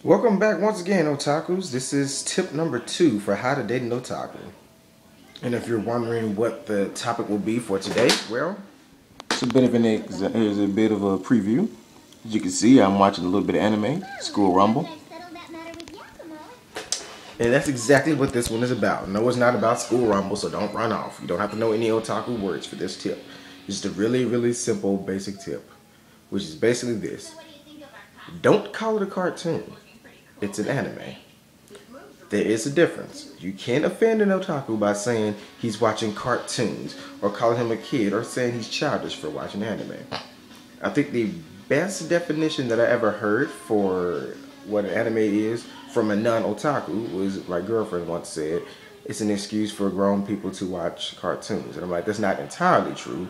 Welcome back once again, Otakus. This is tip number 2 for how to date an Otaku. And if you're wondering what the topic will be for today, well, it's a bit of here's a bit of a preview. As you can see, I'm watching a little bit of anime, School Rumble. And that's exactly what this one is about. No, it's not about School Rumble, so don't run off. You don't have to know any Otaku words for this tip. It's just a really, really simple, basic tip, which is basically this. Don't call it a cartoon. It's an anime. There is a difference. You can't offend an otaku by saying he's watching cartoons or calling him a kid or saying he's childish for watching anime. I think the best definition that I ever heard for what an anime is from a non-otaku was my girlfriend once said, it's an excuse for grown people to watch cartoons. And I'm like, that's not entirely true,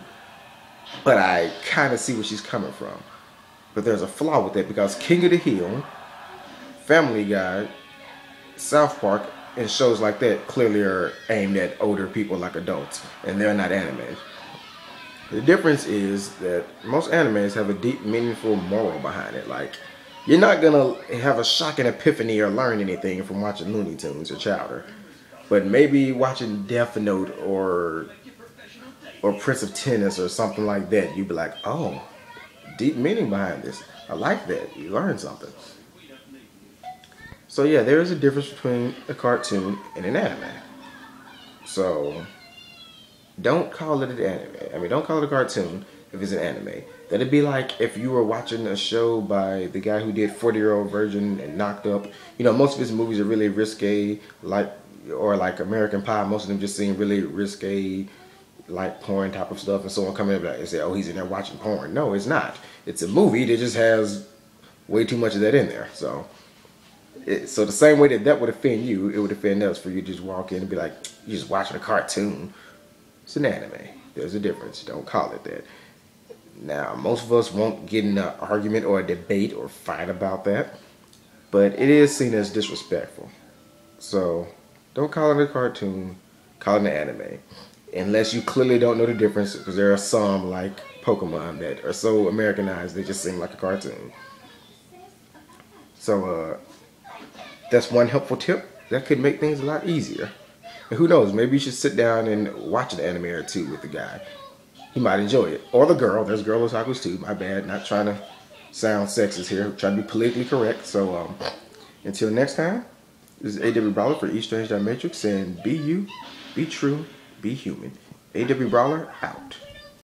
but I kind of see where she's coming from. But there's a flaw with that because King of the Hill, Family Guy, South Park, and shows like that clearly are aimed at older people like adults, and they're not anime. The difference is that most animes have a deep, meaningful moral behind it. Like, you're not gonna have a shocking epiphany or learn anything from watching Looney Tunes or Chowder, but maybe watching Death Note or Prince of Tennis or something like that, you'd be like, oh, deep meaning behind this. I like that. You learn something. So yeah, there is a difference between a cartoon and an anime. So don't call it an anime. I mean, don't call it a cartoon if it's an anime. That'd be like if you were watching a show by the guy who did 40-Year-Old Virgin and Knocked Up. You know, most of his movies are really risque, like American Pie. Most of them just seem really risque, like porn type of stuff. And someone come in and say, oh, he's in there watching porn. No, it's not. It's a movie that just has way too much of that in there. So the same way that would offend you, it would offend us for you to just walk in and be like, you're just watching a cartoon. It's an anime. There's a difference. Don't call it that. Now, most of us won't get in an argument or a debate or fight about that, but it is seen as disrespectful. So don't call it a cartoon, call it an anime. Unless you clearly don't know the difference, because there are some, like Pokemon, that are so Americanized they just seem like a cartoon. So, that's one helpful tip. That could make things a lot easier. And who knows, maybe you should sit down and watch an anime or two with the guy. He might enjoy it. Or the girl. There's girl otakus too. My bad. Not trying to sound sexist here. Trying to be politically correct. So, until next time, this is A.W. Brawler for East Strange Matrix saying be you, be true, be human. A.W. Brawler out.